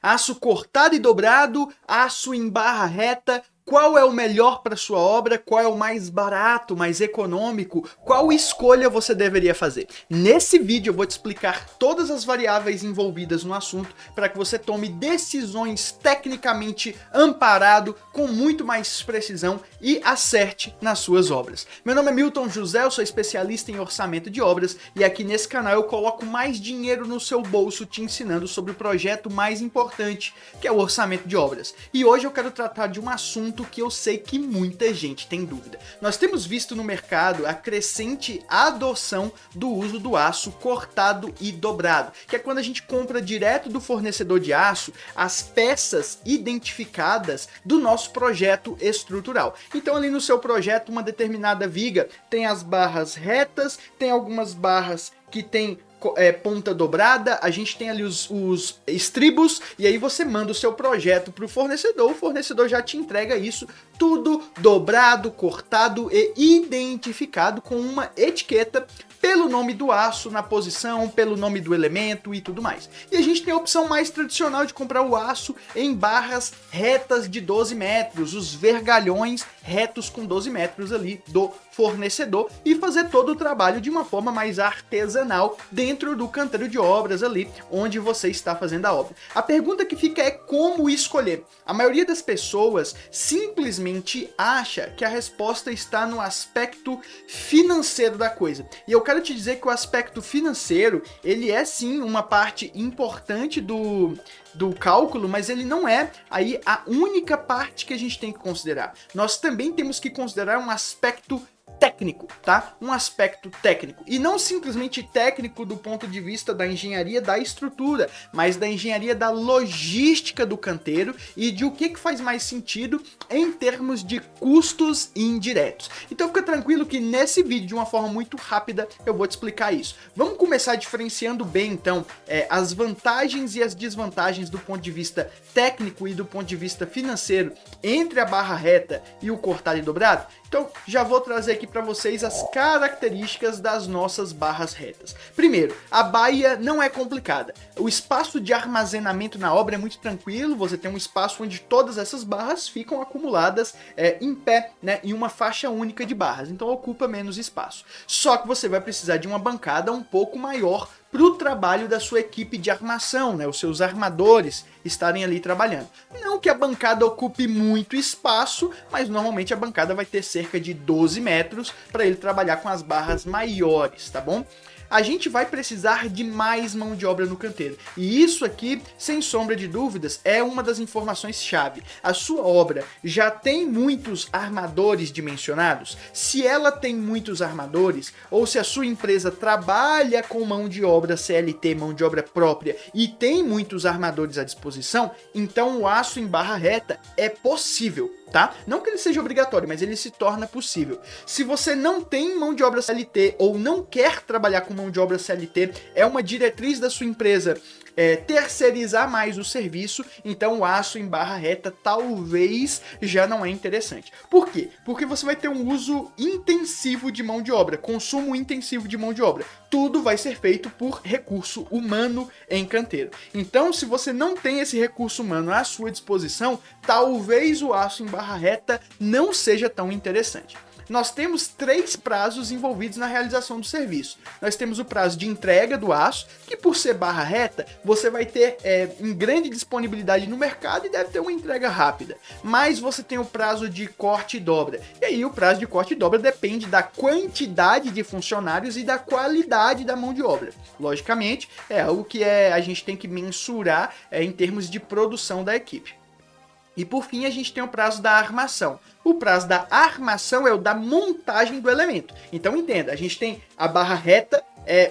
Aço cortado e dobrado, aço em barra reta. Qual é o melhor para sua obra? Qual é o mais barato, mais econômico? Qual escolha você deveria fazer? Nesse vídeo eu vou te explicar todas as variáveis envolvidas no assunto para que você tome decisões tecnicamente amparado, com muito mais precisão e acerte nas suas obras. Meu nome é Milton José, eu sou especialista em orçamento de obras e aqui nesse canal eu coloco mais dinheiro no seu bolso te ensinando sobre o projeto mais importante, que é o orçamento de obras. E hoje eu quero tratar de um assunto que eu sei que muita gente tem dúvida. Nós temos visto no mercado a crescente adoção do uso do aço cortado e dobrado, que é quando a gente compra direto do fornecedor de aço as peças identificadas do nosso projeto estrutural. Então ali no seu projeto uma determinada viga tem as barras retas, tem algumas barras que tem ponta dobrada, a gente tem ali os estribos, e aí você manda o seu projeto para o fornecedor já te entrega isso tudo dobrado, cortado e identificado com uma etiqueta pelo nome do aço na posição, pelo nome do elemento e tudo mais. E a gente tem a opção mais tradicional de comprar o aço em barras retas de 12 metros, os vergalhões retos com 12 metros ali do fornecedor e fazer todo o trabalho de uma forma mais artesanal dentro do canteiro de obras ali onde você está fazendo a obra. A pergunta que fica é como escolher. A maioria das pessoas simplesmente acha que a resposta está no aspecto financeiro da coisa. E eu quero te dizer que o aspecto financeiro, ele é sim uma parte importante do cálculo, mas ele não é aí a única parte que a gente tem que considerar. Nós também temos que considerar um aspecto técnico, tá? Um aspecto técnico. E não simplesmente técnico do ponto de vista da engenharia da estrutura, mas da engenharia da logística do canteiro e de o que faz mais sentido em termos de custos indiretos. Então fica tranquilo que nesse vídeo, de uma forma muito rápida, eu vou te explicar isso. Vamos começar diferenciando bem, então, as vantagens e as desvantagens do ponto de vista técnico e do ponto de vista financeiro entre a barra reta e o cortado e dobrado? Então, já vou trazer aqui para vocês as características das nossas barras retas. Primeiro, a baia não é complicada. O espaço de armazenamento na obra é muito tranquilo, você tem um espaço onde todas essas barras ficam acumuladas em pé, né, em uma faixa única de barras, então ocupa menos espaço. Só que você vai precisar de uma bancada um pouco maior para o trabalho da sua equipe de armação, né, os seus armadores estarem ali trabalhando. Não que a bancada ocupe muito espaço, mas normalmente a bancada vai ter cerca de 12 metros para ele trabalhar com as barras maiores, tá bom? A gente vai precisar de mais mão de obra no canteiro. E isso aqui, sem sombra de dúvidas, é uma das informações-chave. A sua obra já tem muitos armadores dimensionados? Se ela tem muitos armadores, ou se a sua empresa trabalha com mão de obra CLT, mão de obra própria, e tem muitos armadores à disposição, então o aço em barra reta é possível. Tá? Não que ele seja obrigatório, mas ele se torna possível. Se você não tem mão de obra CLT ou não quer trabalhar com mão de obra CLT, é uma diretriz da sua empresa terceirizar mais o serviço, então o aço em barra reta talvez já não é interessante. Por quê? Porque você vai ter um uso intensivo de mão de obra, consumo intensivo de mão de obra. Tudo vai ser feito por recurso humano em canteiro. Então, se você não tem esse recurso humano à sua disposição, talvez o aço em barra reta não seja tão interessante. Nós temos 3 prazos envolvidos na realização do serviço. Nós temos o prazo de entrega do aço, que por ser barra reta, você vai ter em grande disponibilidade no mercado e deve ter uma entrega rápida. Mas você tem o prazo de corte e dobra. E aí o prazo de corte e dobra depende da quantidade de funcionários e da qualidade da mão de obra. Logicamente, é algo que a gente tem que mensurar em termos de produção da equipe. E por fim a gente tem o prazo da armação. O prazo da armação é o da montagem do elemento. Então entenda, a gente tem a barra reta,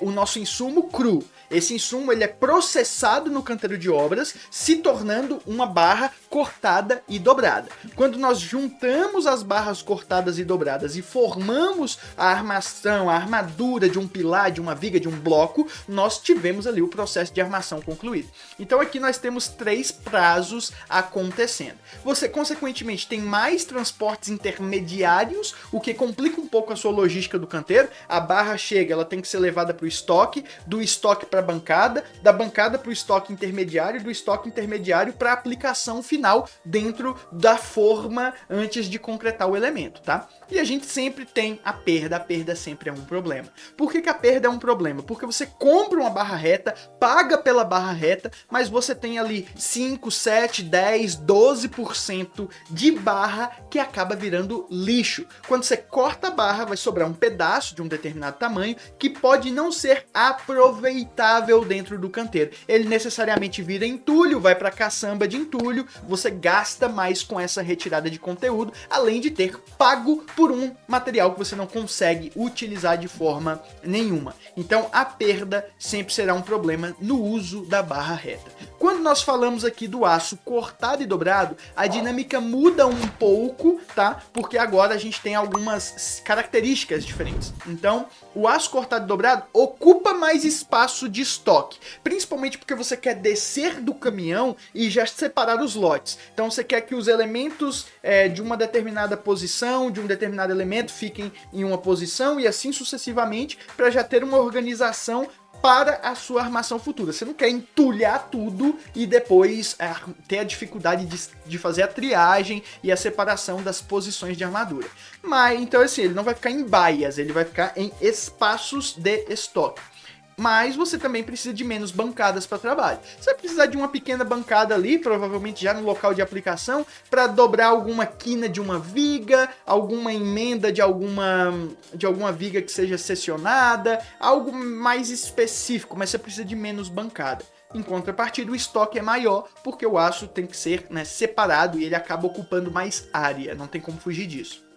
o nosso insumo cru. Esse insumo ele é processado no canteiro de obras, se tornando uma barra cortada e dobrada. Quando nós juntamos as barras cortadas e dobradas e formamos a armação, a armadura de um pilar, de uma viga, de um bloco, nós tivemos ali o processo de armação concluído. Então aqui nós temos 3 prazos acontecendo. Você consequentemente tem mais transportes intermediários, o que complica um pouco a sua logística do canteiro. A barra chega, ela tem que ser levada para o estoque, do estoque para para a bancada, da bancada para o estoque intermediário, do estoque intermediário para a aplicação final dentro da forma antes de concretar o elemento, tá? E a gente sempre tem a perda sempre é um problema. Por que a perda é um problema? Porque você compra uma barra reta, paga pela barra reta, mas você tem ali 5, 7, 10, 12% de barra que acaba virando lixo. Quando você corta a barra, vai sobrar um pedaço de um determinado tamanho que pode não ser aproveitável dentro do canteiro. Ele necessariamente vira entulho, vai para caçamba de entulho, você gasta mais com essa retirada de conteúdo, além de ter pago por um material que você não consegue utilizar de forma nenhuma. Então a perda sempre será um problema no uso da barra reta. Quando nós falamos aqui do aço cortado e dobrado, a dinâmica muda um pouco, tá? Porque agora a gente tem algumas características diferentes. Então, o aço cortado e dobrado ocupa mais espaço de estoque, principalmente porque você quer descer do caminhão e já separar os lotes. Então, você quer que os elementos de uma determinada posição, de um determinado elemento, fiquem em uma posição e assim sucessivamente, para já ter uma organização para a sua armação futura. Você não quer entulhar tudo e depois ter a dificuldade de fazer a triagem e a separação das posições de armadura. Mas, então assim, ele não vai ficar em baias, ele vai ficar em espaços de estoque. Mas você também precisa de menos bancadas para trabalho. Você vai precisar de uma pequena bancada ali, provavelmente já no local de aplicação, para dobrar alguma quina de uma viga, alguma emenda de alguma viga que seja seccionada, algo mais específico, mas você precisa de menos bancada. Em contrapartida, o estoque é maior, porque o aço tem que ser, né, separado e ele acaba ocupando mais área, não tem como fugir disso.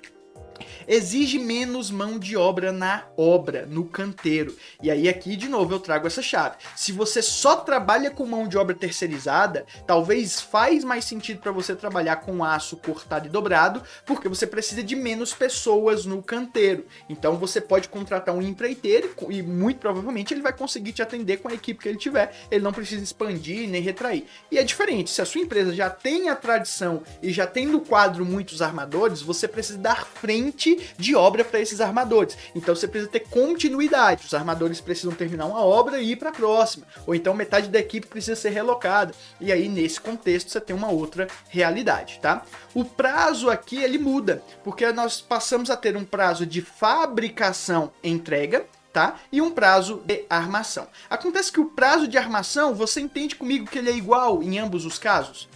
Exige menos mão de obra na obra, no canteiro. E aí aqui, de novo, eu trago essa chave. Se você só trabalha com mão de obra terceirizada, talvez faz mais sentido para você trabalhar com aço cortado e dobrado, porque você precisa de menos pessoas no canteiro. Então você pode contratar um empreiteiro e muito provavelmente ele vai conseguir te atender com a equipe que ele tiver. Ele não precisa expandir nem retrair. E é diferente, se a sua empresa já tem a tradição e já tem no quadro muitos armadores, você precisa dar frente de obra para esses armadores. Então você precisa ter continuidade. Os armadores precisam terminar uma obra e ir para a próxima. Ou então metade da equipe precisa ser relocada. E aí nesse contexto você tem uma outra realidade, tá? O prazo aqui ele muda, porque nós passamos a ter um prazo de fabricação e entrega, tá? E um prazo de armação. Acontece que o prazo de armação, você entende comigo que ele é igual em ambos os casos?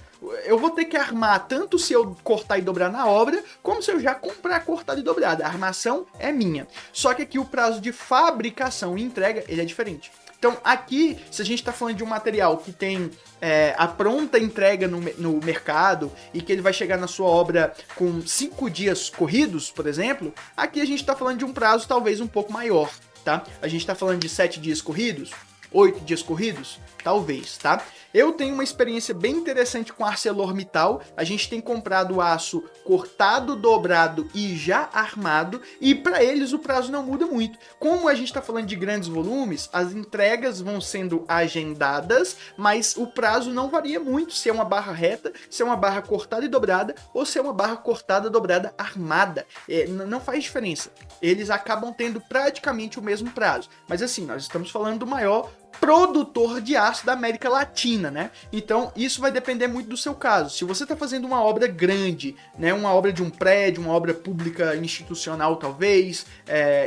Eu vou ter que armar tanto se eu cortar e dobrar na obra, como se eu já comprar cortado e dobrado. A armação é minha. Só que aqui o prazo de fabricação e entrega, ele é diferente. Então aqui, se a gente está falando de um material que tem a pronta entrega no mercado e que ele vai chegar na sua obra com 5 dias corridos, por exemplo, aqui a gente está falando de um prazo talvez um pouco maior, tá? A gente está falando de 7 dias corridos, 8 dias corridos, talvez, tá? Eu tenho uma experiência bem interessante com ArcelorMittal. A gente tem comprado aço cortado, dobrado e já armado, e para eles o prazo não muda muito. Como a gente está falando de grandes volumes, as entregas vão sendo agendadas, mas o prazo não varia muito se é uma barra reta, se é uma barra cortada e dobrada, ou se é uma barra cortada, dobrada, armada. Não faz diferença. Eles acabam tendo praticamente o mesmo prazo. Mas assim, nós estamos falando do maior produtor de aço da América Latina, né? Então isso vai depender muito do seu caso. Se você está fazendo uma obra grande, né, uma obra de um prédio, uma obra pública institucional talvez,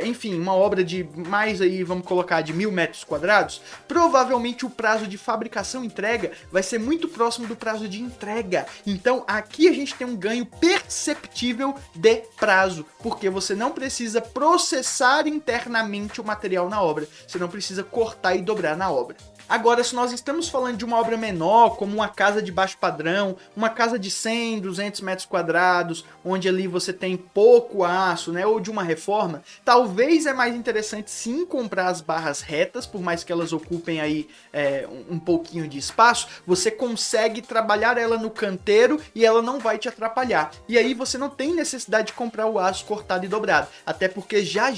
enfim, uma obra de mais aí, vamos colocar, de 1000 metros quadrados, provavelmente o prazo de fabricação e entrega vai ser muito próximo do prazo de entrega. Então aqui a gente tem um ganho perceptível de prazo, porque você não precisa processar internamente o material na obra, você não precisa cortar e dobrar na obra. Agora, se nós estamos falando de uma obra menor, como uma casa de baixo padrão, uma casa de 100, 200 metros quadrados, onde ali você tem pouco aço, né, ou de uma reforma, talvez é mais interessante sim comprar as barras retas, por mais que elas ocupem aí um pouquinho de espaço, você consegue trabalhar ela no canteiro e ela não vai te atrapalhar. E aí você não tem necessidade de comprar o aço cortado e dobrado, até porque já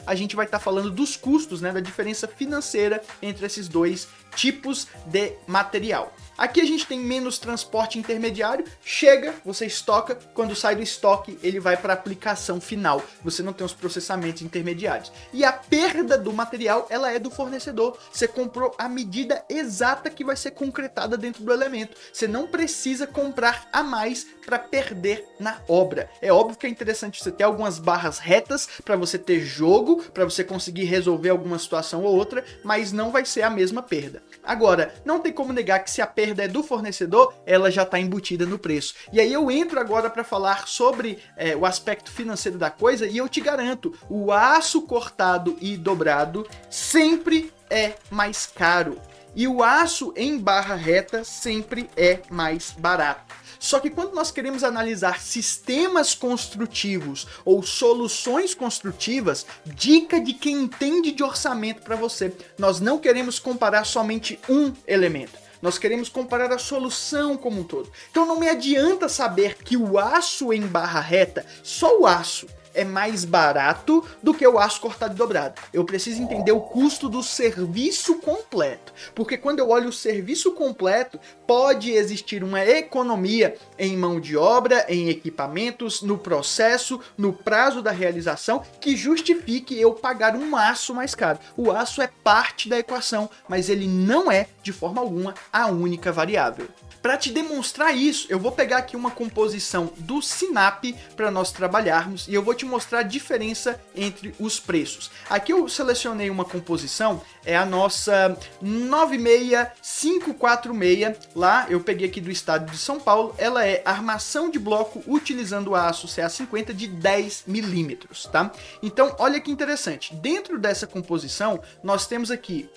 a gente vai estar falando dos custos, né, da diferença financeira entre esses dois tipos de material. Aqui a gente tem menos transporte intermediário, chega, você estoca, quando sai do estoque ele vai para a aplicação final, você não tem os processamentos intermediários. E a perda do material, ela é do fornecedor, você comprou a medida exata que vai ser concretada dentro do elemento, você não precisa comprar a mais para perder na obra. É óbvio que é interessante você ter algumas barras retas para você ter jogo, para você conseguir resolver alguma situação ou outra, mas não vai ser a mesma perda. Agora, não tem como negar que se a perda é do fornecedor, ela já está embutida no preço. E aí eu entro agora para falar sobre o aspecto financeiro da coisa, e eu te garanto, o aço cortado e dobrado sempre é mais caro. E o aço em barra reta sempre é mais barato. Só que quando nós queremos analisar sistemas construtivos ou soluções construtivas, dica de quem entende de orçamento para você, nós não queremos comparar somente um elemento. Nós queremos comparar a solução como um todo. Então não me adianta saber que o aço em barra reta, só o aço, é mais barato do que o aço cortado e dobrado. Eu preciso entender o custo do serviço completo, porque quando eu olho o serviço completo, pode existir uma economia em mão de obra, em equipamentos, no processo, no prazo da realização, que justifique eu pagar um aço mais caro. O aço é parte da equação, mas ele não é, de forma alguma, a única variável. Para te demonstrar isso, eu vou pegar aqui uma composição do Sinap para nós trabalharmos e eu vou te mostrar a diferença entre os preços. Aqui eu selecionei uma composição, é a nossa 96546, lá eu peguei aqui do estado de São Paulo, ela é armação de bloco utilizando aço CA50 de 10 milímetros, tá? Então, olha que interessante, dentro dessa composição, nós temos aqui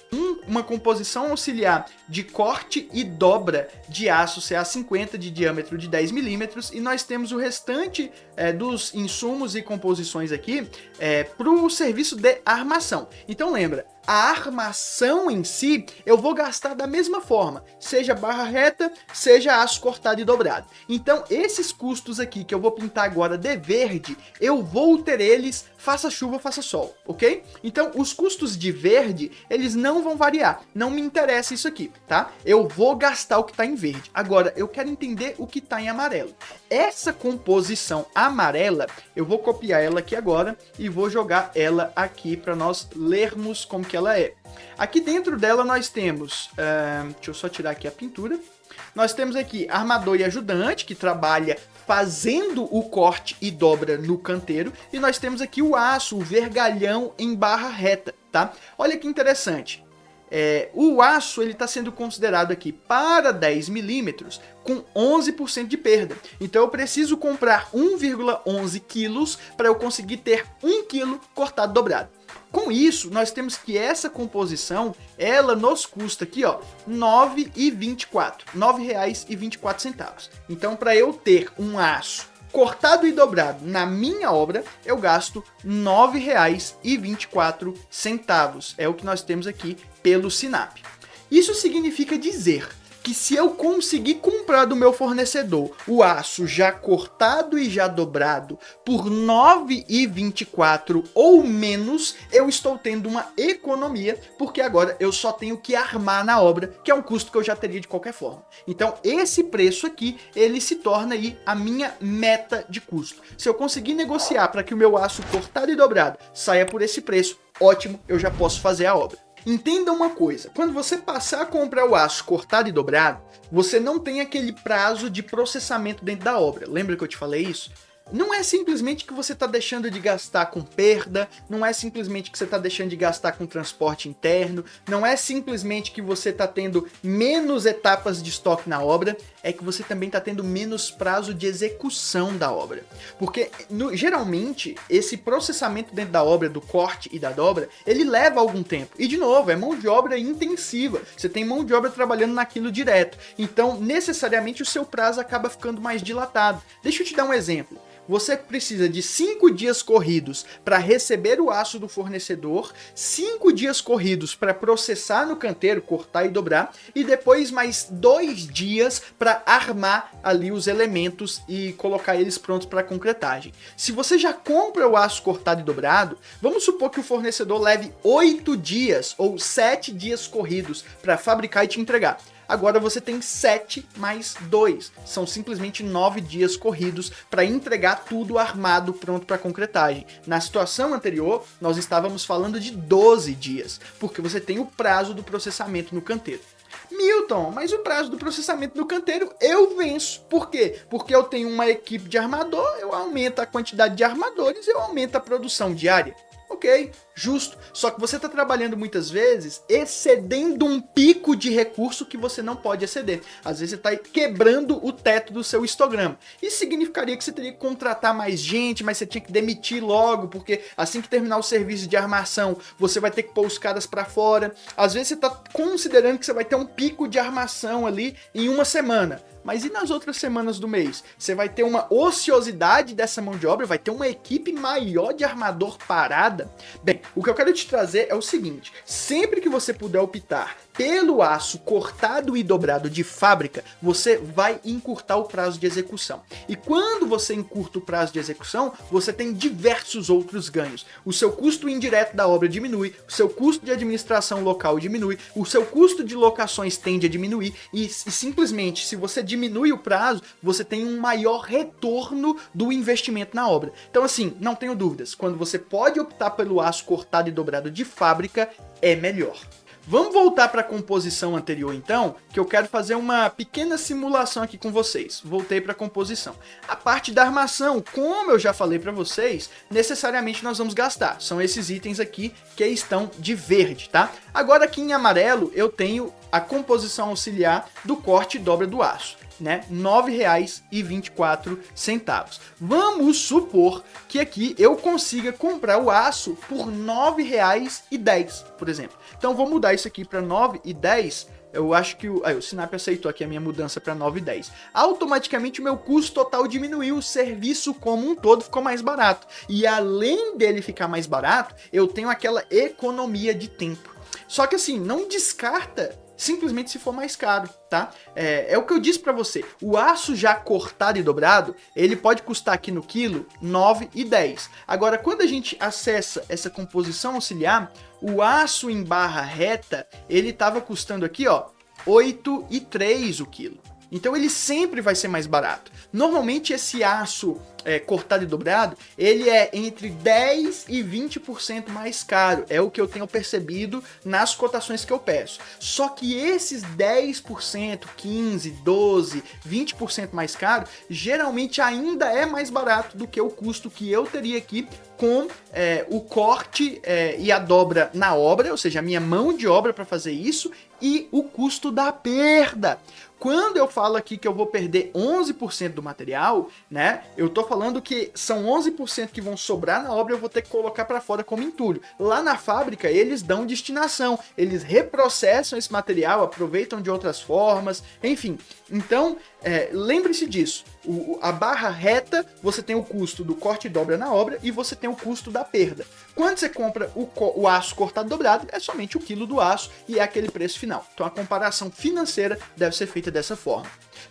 uma composição auxiliar de corte e dobra de aço CA50 de diâmetro de 10 milímetros e nós temos o restante dos insumos e composições aqui para o serviço de armação. Então lembra, a armação em si eu vou gastar da mesma forma, seja barra reta, seja aço cortado e dobrado. Então esses custos aqui que eu vou pintar agora de verde, eu vou ter eles faça chuva, faça sol, ok? Então os custos de verde, eles não vão variar, não me interessa isso aqui, tá? Eu vou gastar o que está em verde. Agora eu quero entender o que está em amarelo. Essa composição amarela, eu vou copiar ela aqui agora e vou jogar ela aqui para nós lermos como que ela é. Aqui dentro dela nós temos, deixa eu só tirar aqui a pintura, nós temos aqui armador e ajudante que trabalha fazendo o corte e dobra no canteiro, e nós temos aqui o aço, o vergalhão em barra reta, tá? Olha que interessante. O aço ele está sendo considerado aqui para 10 milímetros com 11% de perda. Então eu preciso comprar 1,11 quilos para eu conseguir ter 1 quilo cortado dobrado. Com isso, nós temos que essa composição, ela nos custa aqui, ó, R$ 9,24. Então, para eu ter um aço cortado e dobrado na minha obra, eu gasto R$ 9,24. É o que nós temos aqui pelo Sinap. Isso significa dizer que se eu conseguir comprar do meu fornecedor o aço já cortado e já dobrado por R$ 9,24 ou menos, eu estou tendo uma economia, porque agora eu só tenho que armar na obra, que é um custo que eu já teria de qualquer forma. Então esse preço aqui, ele se torna aí a minha meta de custo. Se eu conseguir negociar para que o meu aço cortado e dobrado saia por esse preço, ótimo, eu já posso fazer a obra. Entenda uma coisa, quando você passar a comprar o aço cortado e dobrado, você não tem aquele prazo de processamento dentro da obra. Lembra que eu te falei isso? Não é simplesmente que você está deixando de gastar com perda, não é simplesmente que você está deixando de gastar com transporte interno, não é simplesmente que você está tendo menos etapas de estoque na obra, é que você também está tendo menos prazo de execução da obra. Porque, geralmente, esse processamento dentro da obra, do corte e da dobra, ele leva algum tempo. E, de novo, é mão de obra intensiva. Você tem mão de obra trabalhando naquilo direto. Então, necessariamente, o seu prazo acaba ficando mais dilatado. Deixa eu te dar um exemplo. Você precisa de 5 dias corridos para receber o aço do fornecedor, 5 dias corridos para processar no canteiro, cortar e dobrar, e depois mais 2 dias para armar ali os elementos e colocar eles prontos para concretagem. Se você já compra o aço cortado e dobrado, vamos supor que o fornecedor leve 8 dias ou 7 dias corridos para fabricar e te entregar. Agora você tem 7 mais 2. São simplesmente 9 dias corridos para entregar tudo armado, pronto para concretagem. Na situação anterior, nós estávamos falando de 12 dias, porque você tem o prazo do processamento no canteiro. Milton, mas o prazo do processamento no canteiro eu venço. Por quê? Porque eu tenho uma equipe de armador, eu aumento a quantidade de armadores, eu aumento a produção diária. Ok, justo. Só que você está trabalhando muitas vezes excedendo um pico de recurso que você não pode exceder. Às vezes você está quebrando o teto do seu histograma. Isso significaria que você teria que contratar mais gente, mas você tinha que demitir logo, porque assim que terminar o serviço de armação, você vai ter que pôr os caras para fora. Às vezes você está considerando que você vai ter um pico de armação ali em uma semana. Mas e nas outras semanas do mês? Você vai ter uma ociosidade dessa mão de obra, vai ter uma equipe maior de armador parada? Bem, o que eu quero te trazer é o seguinte: sempre que você puder optar pelo aço cortado e dobrado de fábrica, você vai encurtar o prazo de execução. E quando você encurta o prazo de execução, você tem diversos outros ganhos. O seu custo indireto da obra diminui, o seu custo de administração local diminui, o seu custo de locações tende a diminuir e simplesmente, se você diminui o prazo, você tem um maior retorno do investimento na obra. Então assim, não tenho dúvidas, quando você pode optar pelo aço cortado e dobrado de fábrica, é melhor. Vamos voltar para a composição anterior então, que eu quero fazer uma pequena simulação aqui com vocês. Voltei para a composição. A parte da armação, como eu já falei para vocês, necessariamente nós vamos gastar. São esses itens aqui que estão de verde, tá? Agora aqui em amarelo eu tenho a composição auxiliar do corte e dobra do aço, né? R$ 9,24. Vamos supor que aqui eu consiga comprar o aço por R$ 9,10, por exemplo. Então vou mudar isso aqui para R$ 9,10. Eu acho que o Sinap aceitou aqui a minha mudança para 9,10. Automaticamente o meu custo total diminuiu, o serviço como um todo ficou mais barato. E além dele ficar mais barato, eu tenho aquela economia de tempo. Só que assim, não descarta simplesmente se for mais caro, tá? É o que eu disse pra você, o aço já cortado e dobrado, ele pode custar aqui no quilo R$ 9,10. Agora, quando a gente acessa essa composição auxiliar, o aço em barra reta, ele tava custando aqui, ó, R$ 8,03 o quilo. Então ele sempre vai ser mais barato. Normalmente esse aço cortado e dobrado, ele é entre 10% e 20% mais caro. É o que eu tenho percebido nas cotações que eu peço. Só que esses 10%, 15%, 12%, 20% mais caro, geralmente ainda é mais barato do que o custo que eu teria aqui com o corte e a dobra na obra, ou seja, a minha mão de obra para fazer isso, e o custo da perda. Quando eu falo aqui que eu vou perder 11% do material, né, eu tô falando que são 11% que vão sobrar na obra e eu vou ter que colocar para fora como entulho. Lá na fábrica, eles dão destinação, eles reprocessam esse material, aproveitam de outras formas, enfim. Então, lembre-se disso. A barra reta, você tem o custo do corte e dobra na obra e você tem o custo da perda. Quando você compra o aço cortado dobrado, é somente o quilo do aço e é aquele preço final. Então a comparação financeira deve ser feita dessa forma.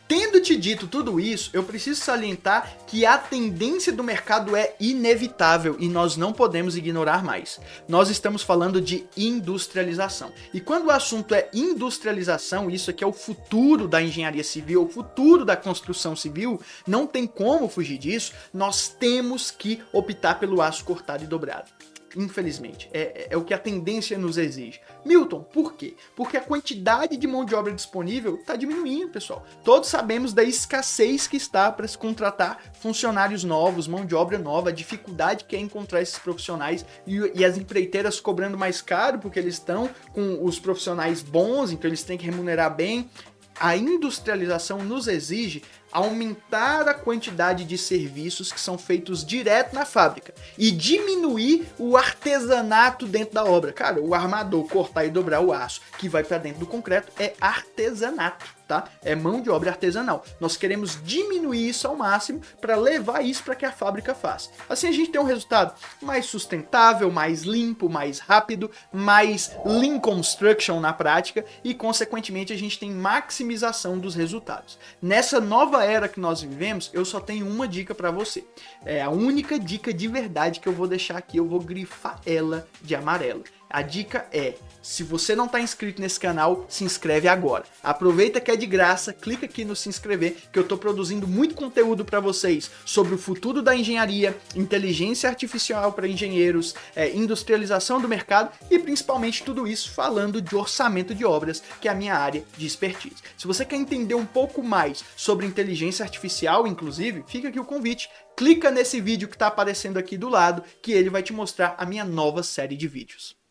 Tendo te dito tudo isso, eu preciso salientar que a tendência do mercado é inevitável e nós não podemos ignorar mais. Nós estamos falando de industrialização. E quando o assunto é industrialização, isso aqui é o futuro da engenharia civil, o futuro da construção civil, não tem como fugir disso, nós temos que optar pelo aço cortado e dobrado. Infelizmente, é o que a tendência nos exige. Milton, por quê? Porque a quantidade de mão de obra disponível está diminuindo, pessoal. Todos sabemos da escassez que está para se contratar funcionários novos, mão de obra nova, a dificuldade que é encontrar esses profissionais e as empreiteiras cobrando mais caro porque eles estão com os profissionais bons, então eles têm que remunerar bem. A industrialização nos exige aumentar a quantidade de serviços que são feitos direto na fábrica e diminuir o artesanato dentro da obra. Cara, o armador cortar e dobrar o aço que vai para dentro do concreto é artesanato, tá? É mão de obra artesanal. Nós queremos diminuir isso ao máximo para levar isso para que a fábrica faça. Assim a gente tem um resultado mais sustentável, mais limpo, mais rápido, mais lean construction na prática e, consequentemente, a gente tem maximização dos resultados. Nessa nova era que nós vivemos, eu só tenho uma dica para você. É a única dica de verdade que eu vou deixar aqui, eu vou grifar ela de amarelo. A dica é, se você não está inscrito nesse canal, se inscreve agora. Aproveita que é de graça, clica aqui no se inscrever, que eu estou produzindo muito conteúdo para vocês sobre o futuro da engenharia, inteligência artificial para engenheiros, industrialização do mercado e principalmente tudo isso falando de orçamento de obras, que é a minha área de expertise. Se você quer entender um pouco mais sobre inteligência artificial, inclusive, fica aqui o convite. Clica nesse vídeo que está aparecendo aqui do lado, que ele vai te mostrar a minha nova série de vídeos.